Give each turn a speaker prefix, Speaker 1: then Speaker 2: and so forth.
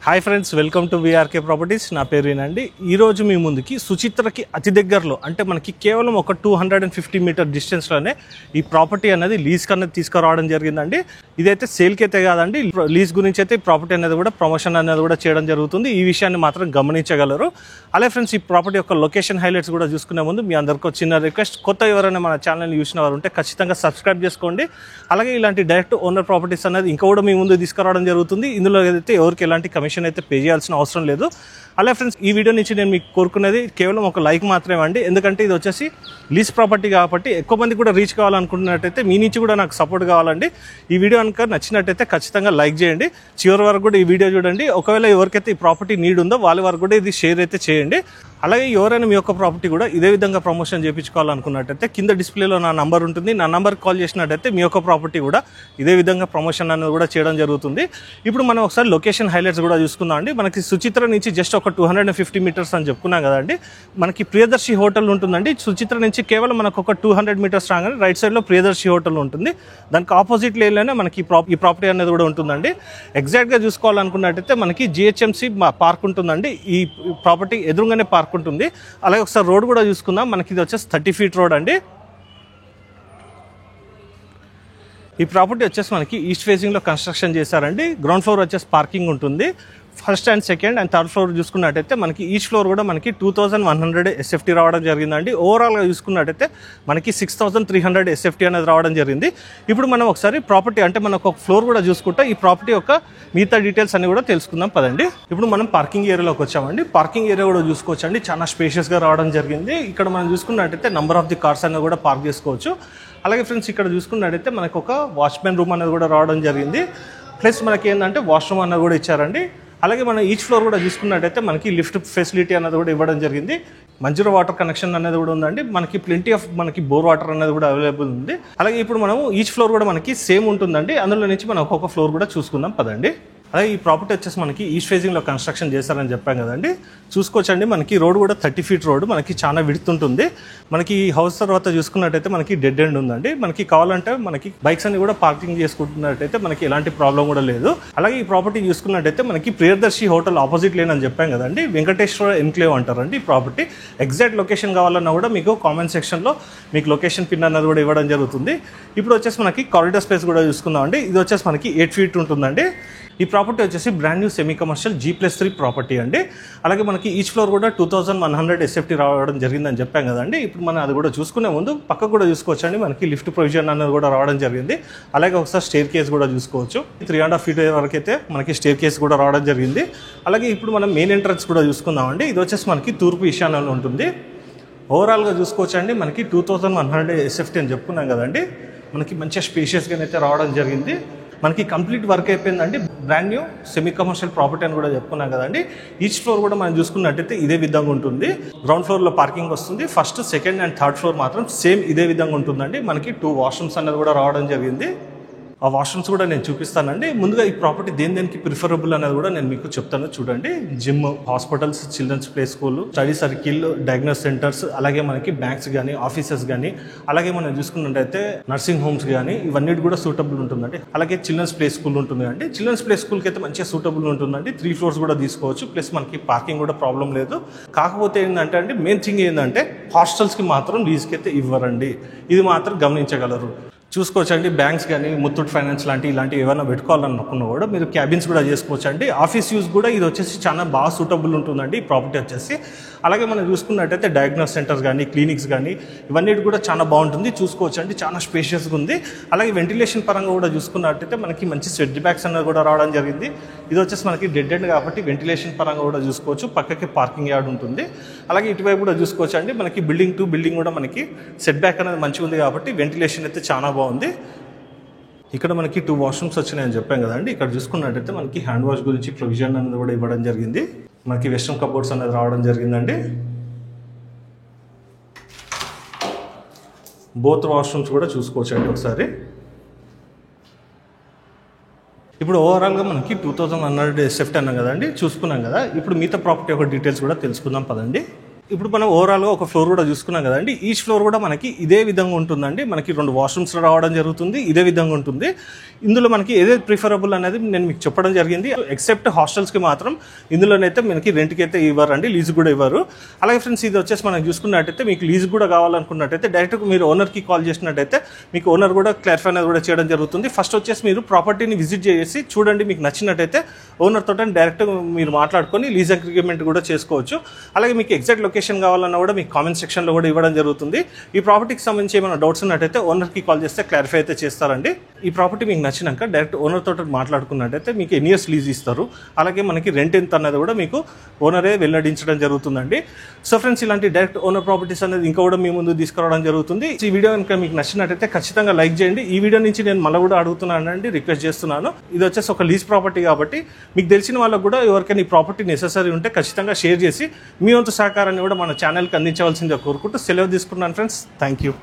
Speaker 1: Hi friends, welcome to VRK properties. నా పేరు ఏనండి. ఈరోజు మీ ముందుకి సుచిత్రకి అతి దగ్గరలో అంటే మనకి కేవలం ఒక 250 మీటర్ డిస్టెన్స్లోనే ఈ ప్రాపర్టీ అనేది లీజ్కి అనేది తీసుకురావడం జరిగిందండి. ఇదైతే సేల్కి అయితే కాదండి, లీజ్ గురించి అయితే ప్రాపర్టీ అనేది కూడా ప్రమోషన్ అనేది కూడా చేయడం జరుగుతుంది. ఈ విషయాన్ని మాత్రం గమనించగలరు. అలాగే ఫ్రెండ్స్, ఈ ప్రాపర్టీ యొక్క లొకేషన్ హైలైట్స్ కూడా చూసుకునే ముందు మీ అందరికీ చిన్న రిక్వెస్ట్, కొత్త ఎవరైనా మన ఛానల్ని చూసిన వారు ఉంటే ఖచ్చితంగా సబ్స్క్రైబ్ చేసుకోండి. అలాగే ఇలాంటి డైరెక్ట్ ఓనర్ ప్రాపర్టీస్ అనేది ఇంకా కూడా మీ ముందు తీసుకురావడం జరుగుతుంది. ఇందులో అయితే ఎవరికి ఎలాంటి కమిషన్ అయితే పే చేయాల్సిన అవసరం లేదు. అలా ఫ్రెండ్స్, ఈ వీడియో నుంచి నేను మీకు కోరుకునేది కేవలం ఒక లైక్ మాత్రమే అండి. ఎందుకంటే ఇది వచ్చేసి లీజ్ ప్రాపర్టీ కాబట్టి ఎక్కువ మంది కూడా రీచ్ కావాలనుకుంటున్నట్టయితే మీ నుంచి కూడా నాకు సపోర్ట్ కావాలండి. ఈ వీడియో కనుక నచ్చినట్టయితే ఖచ్చితంగా లైక్ చేయండి. చివరి వరకు కూడా ఈ వీడియో చూడండి. ఒకవేళ ఎవరికైతే ఈ ప్రాపర్టీ నీడ్ ఉందో వాళ్ళ వరకు కూడా ఇది షేర్ అయితే చేయండి. అలాగే ఎవరైనా మీ యొక్క ప్రాపర్టీ కూడా ఇదే విధంగా ప్రమోషన్ చేయించుకోవాలనుకున్నట్టయితే కింద డిస్ప్లేలో నా నంబర్ ఉంటుంది. నా నంబర్కి కాల్ చేసినట్టయితే మీ యొక్క ప్రాపర్టీ కూడా ఇదే విధంగా ప్రమోషన్ అనేది కూడా చేయడం జరుగుతుంది. ఇప్పుడు మనం ఒకసారి లొకేషన్ హైలైట్స్ కూడా చూసుకుందాం అండి. మనకి సుచిత్ర నుంచి జస్ట్ ఒక 250 మీటర్స్ అని చెప్పుకున్నాం కదండి. మనకి ప్రియదర్శి హోటల్ ఉంటుందండి. సుచిత్ర నుంచి కేవలం మనకు ఒక 200 మీటర్స్ రాగానే రైట్ సైడ్లో ప్రియదర్శి హోటల్ ఉంటుంది. దానికి ఆపోజిట్ లేన్లోనే మనకి ఈ ప్రాపర్టీ అనేది కూడా ఉంటుందండి. ఎగ్జాక్ట్గా చూసుకోవాలనుకున్నట్టయితే మనకి జిహెచ్ఎంసి పార్క్ ఉంటుందండి. ఈ ప్రాపర్టీ ఎదురుగానే పార్క్ ఉంటుంది. అలాగే ఒకసారి రోడ్ కూడా చూసుకుందాం. మనకి ఇది వచ్చేసి 30 ఫీట్ రోడ్ అండి. ఈ ప్రాపర్టీ వచ్చేసి మనకి ఈస్ట్ ఫేసింగ్లో కన్స్ట్రక్షన్ చేశారండి. గ్రౌండ్ ఫ్లోర్ వచ్చేసి పార్కింగ్ ఉంటుంది. First and second and third floor చూసుకున్నట్టయితే మనకి ఈచ్ ఫ్లోర్ కూడా మనకి 2100 SFT రావడం జరిగిందండి. ఓవరాల్గా చూసుకున్నట్టయితే మనకి 6300 SFT అనేది రావడం జరిగింది. ఇప్పుడు మనం ఒకసారి ప్రాపర్టీ అంటే మనకు ఒక ఫ్లోర్ కూడా చూసుకుంటే ఈ ప్రాపర్టీ యొక్క మిగతా డీటెయిల్స్ అన్ని కూడా తెలుసుకుందాం పదండి. ఇప్పుడు మనం పార్కింగ్ ఏరియాలోకి వచ్చామండి. పార్కింగ్ ఏరియా కూడా చూసుకోవచ్చండి. చాలా స్పేషియస్గా రావడం జరిగింది. ఇక్కడ మనం చూసుకున్నట్టయితే నెంబర్ ఆఫ్ ది కార్స్ అనేది కూడా పార్క్ చేసుకోవచ్చు. అలాగే ఫ్రెండ్స్, ఇక్కడ చూసుకున్నట్టయితే మనకు ఒక వాచ్మెన్ రూమ్ అనేది కూడా రావడం జరిగింది. ప్లస్ మనకి ఏంటంటే వాష్రూమ్ అనేది కూడా ఇచ్చారండి. అలాగే మనం ఈచ్ ఫ్లోర్ కూడా చూసుకున్నట్టయితే మనకి లిఫ్ట్ ఫెసిలిటీ అనేది కూడా ఇవ్వడం జరిగింది. మంజూరు వాటర్ కనెక్షన్ అనేది కూడా ఉందండి. మనకి ప్లెంటీ ఆఫ్ మనకి బోర్ వాటర్ అనేది కూడా అవైలబుల్ ఉంది. అలాగే ఇప్పుడు మనము ఈచ్ ఫ్లోర్ కూడా మనకి సేమ్ ఉంటుందండి. అందులో నుంచి మనం ఒక్కొక్క ఫ్లోర్ కూడా చూసుకుందాం పదండి. అలాగే ఈ ప్రాపర్టీ వచ్చేసి మనకి ఈస్ట్ ఫేసింగ్లో కన్స్ట్రక్షన్ చేశారని చెప్పాం కదండి. చూసుకోవచ్చండి, మనకి రోడ్ కూడా 30 ఫీట్ రోడ్ మనకి చాలా విడ్త్ ఉంటుంది. మనకి ఈ హౌస్ తర్వాత చూసుకున్నట్టయితే మనకి డెడ్ ఎండ్ ఉందండి. మనకి కావాలంటే మనకి బైక్స్ అన్ని కూడా పార్కింగ్ చేసుకుంటున్నట్టయితే మనకి ఎలాంటి ప్రాబ్లం కూడా లేదు. అలాగే ఈ ప్రాపర్టీ చూసుకున్నట్టయితే మనకి ప్రియదర్శి హోటల్ ఆపోజిట్ లేన్ అని చెప్పాం కదండి. వెంకటేశ్వర ఎన్క్లేవ్ అంటారండి ఈ ప్రాపర్టీ. ఎగ్జాక్ట్ లొకేషన్ కావాలన్నా కూడా మీకు కామెంట్ సెక్షన్లో మీకు లొకేషన్ పిన్ అన్నది కూడా ఇవ్వడం జరుగుతుంది. ఇప్పుడు వచ్చేసి మనకి కారిడార్ స్పేస్ కూడా చూసుకుందామండి. ఇది వచ్చేసి మనకి 8 ఫీట్ ఉంటుందండి. ఈ ప్రాపర్టీ వచ్చేసి brand new semi commercial G+3 property అండి. అలాగే మనకి ఈచ్ ఫ్లోర్ కూడా 2100 SFT రావడం జరిగిందని చెప్పాం కదండి. ఇప్పుడు మనం అది కూడా చూసుకునే ముందు పక్కకు కూడా చూసుకోవచ్చండి. మనకి లిఫ్ట్ ప్రొవిజన్ అనేది కూడా రావడం జరిగింది. అలాగే ఒకసారి స్టేర్ కేస్ కూడా చూసుకోవచ్చు. 3.5 ఫీట్ వరకు అయితే మనకి స్టేర్ కేస్ కూడా రావడం జరిగింది. అలాగే ఇప్పుడు మనం మెయిన్ ఎంట్రన్స్ కూడా చూసుకుందామండి. ఇది వచ్చేసి మనకి తూర్పు ఈశాన్యంలో ఉంటుంది. ఓవరాల్గా చూసుకోవచ్చండి, మనకి 2100 SFT అని చెప్పుకున్నాం కదండి. మనకి మంచిగా స్పేషియస్గా అయితే రావడం జరిగింది. మనకి కంప్లీట్ వర్క్ అయిపోయిందండి. Brand new semi commercial property అని కూడా చెప్పుకున్నాం కదండి. ఈచ్ ఫ్లోర్ కూడా మనం చూసుకున్నట్టయితే ఇదే విధంగా ఉంటుంది. గ్రౌండ్ ఫ్లోర్లో పార్కింగ్ వస్తుంది. First, second and third floor మాత్రం సేమ్ ఇదే విధంగా ఉంటుందండి. మనకి 2 వాష్రూమ్స్ అనేది కూడా రావడం జరిగింది. ఆ వాష్రూమ్స్ కూడా నేను చూపిస్తానండి. ముందుగా ఈ ప్రాపర్టీ దేనికి ప్రిఫరబుల్ అనేది కూడా నేను మీకు చెప్తాను చూడండి. Gym, hospitals, children's play school, study circle, diagnose centres, అలాగే మనకి బ్యాంక్స్ కానీ, ఆఫీసెస్ కానీ, అలాగే మనం చూసుకున్నట్టయితే నర్సింగ్ హోమ్స్ కానీ ఇవన్నిటి కూడా సూటబుల్ ఉంటుందండి. అలాగే చిల్డ్రన్స్ ప్లే స్కూల్ ఉంటుంది అండి. చిల్డ్రన్స్ ప్లే స్కూల్కి అయితే మంచిగా సూటబుల్ ఉంటుందండి. 3 ఫ్లోర్స్ కూడా తీసుకోవచ్చు. ప్లస్ మనకి పార్కింగ్ కూడా ప్రాబ్లం లేదు. కాకపోతే ఏంటంటే అండి, మెయిన్ థింగ్ ఏంటంటే హాస్టల్స్కి మాత్రం లీజ్కి అయితే ఇవ్వరండి. ఇది మాత్రం గమనించగలరు. చూసుకోవచ్చండి. బ్యాంక్స్ కానీ, ముత్తూట్ ఫైనాన్స్ ఇలాంటివి ఏమైనా పెట్టుకోవాలనుకున్నా కూడా మీరు క్యాబిన్స్ కూడా చేసుకోవచ్చు అండి. ఆఫీస్ యూస్ కూడా ఇది వచ్చేసి చాలా బాగా సూటబుల్ ఉంటుందండి ఈ ప్రాపర్టీ వచ్చేసి. అలాగే మనం చూసుకున్నట్టయితే డయాగ్నోస్ సెంటర్స్ కానీ, క్లినిక్స్ కానీ ఇవన్నిటి కూడా చాలా బాగుంటుంది. చూసుకోవచ్చండి, చాలా స్పేషియస్గా ఉంది. అలాగే వెంటిలేషన్ పరంగా కూడా చూసుకున్నట్టయితే మనకి మంచి సెట్ బ్యాక్స్ అనేది కూడా రావడం జరిగింది. ఇది వచ్చేసి మనకి డెడ్ ఎండ్ కాబట్టి వెంటిలేషన్ పరంగా కూడా చూసుకోవచ్చు. పక్కకి పార్కింగ్ యార్డ్ ఉంటుంది. అలాగే ఇటువైపు కూడా చూసుకోవచ్చు అండి. మనకి బిల్డింగ్ టు బిల్డింగ్ కూడా మనకి సెట్ బ్యాక్ అనేది మంచిగా ఉంది కాబట్టి వెంటిలేషన్ అయితే చాలా బాగుంది. ఇక్కడ మనకి 2 వాష్రూమ్స్ వచ్చినాయని చెప్పాం కదండి. ఇక్కడ చూసుకున్నట్టయితే మనకి హ్యాండ్ వాష్ గురించి ప్రొవిజన్ అనేది కూడా ఇవ్వడం జరిగింది. మనకి వెస్ట్రన్ కబోర్డ్స్ అనేది రావడం జరిగిందండి. బోత్ వాష్రూమ్స్ కూడా చూసుకోవచ్చు అండి ఒకసారి. ఇప్పుడు ఓవరాల్గా మనకి 2100 SFT అన్నాం కదండి, చూసుకున్నాం కదా. ఇప్పుడు మిగతా ప్రాపర్టీ యొక్క డీటెయిల్స్ కూడా తెలుసుకుందాం పదండి. ఇప్పుడు మనం ఓవరాల్గా ఒక ఫ్లోర్ కూడా చూసుకున్నాం కదండి. ఈచ్ ఫ్లోర్ కూడా మనకి ఇదే విధంగా ఉంటుందండి. మనకి 2 వాష్రూమ్స్ రావడం జరుగుతుంది. ఇదే విధంగా ఉంటుంది. ఇందులో మనకి ఏదైతే ప్రిఫరబుల్ అనేది నేను మీకు చెప్పడం జరిగింది. ఎక్సెప్ట్ హాస్టల్స్కి మాత్రం ఇందులోనైతే మనకి రెంట్కి అయితే ఇవ్వరండి, లీజ్ కూడా ఇవ్వరు. అలాగే ఫ్రెండ్స్ ఇది వచ్చేసి మనం చూసుకున్నట్టయితే మీకు లీజ్ కూడా కావాలనుకున్నట్టయితే డైరెక్ట్గా మీరు ఓనర్కి కాల్ చేసినట్టయితే మీకు ఓనర్ కూడా క్లారిఫై అనేది కూడా చేయడం జరుగుతుంది. ఫస్ట్ వచ్చేసి మీరు ప్రాపర్టీని విజిట్ చేసి చూడండి, మీకు నచ్చినట్టయితే ఓనర్ తోట డైరెక్ట్గా మీరు మాట్లాడుకొని లీజ్ అగ్రిమెంట్ కూడా చేసుకోవచ్చు. అలాగే మీకు ఎగ్జాక్ట్ లొకేషన్ కావాలన్నా కూడా మీకు కామెంట్ సెక్షన్లో కూడా ఇవ్వడం జరుగుతుంది. ఈ ప్రాపర్టీకి సంబంధించి ఏమైనా డౌట్స్ ఉన్నట్టయితే ఓనర్కి కాల్ చేస్తే క్లారిఫై అయితే చేస్తారండి. ఈ ప్రాపర్టీ మీకు నచ్చినాక డైరెక్ట్ ఓనర్ తోట మాట్లాడుకున్నట్టయితే మీకు ఎన్ని ఇయర్స్ లీజ్ ఇస్తారు, అలాగే మనకి రెంట్ ఎంత అన్నది కూడా మీకు ఓనరే వెల్లడించడం జరుగుతుందండి. సో ఫ్రెండ్స్, ఇలాంటి డైరెక్ట్ ఓనర్ ప్రాపర్టీస్ అనేది ఇంకా కూడా మీ ముందు తీసుకురావడం జరుగుతుంది. ఈ వీడియో కనుక మీకు నచ్చినట్టయితే ఖచ్చితంగా లైక్ చేయండి. ఈ వీడియో నుంచి నేను మళ్ళీ కూడా అడుగుతున్నానండి, రిక్వెస్ట్ చేస్తున్నాను. ఇది వచ్చేసి ఒక లీజ్ ప్రాపర్టీ కాబట్టి మీకు తెలిసిన వాళ్ళకు కూడా ఎవరికైనా ఈ ప్రాపర్టీ నెసెసరీ ఉంటే ఖచ్చితంగా షేర్ చేసి మీ వంతు సహకారాన్ని కూడా మన ఛానల్కి అందించవలసిందిగా కోరుకుంటూ సెలవు తీసుకున్నాను ఫ్రెండ్స్. Thank you.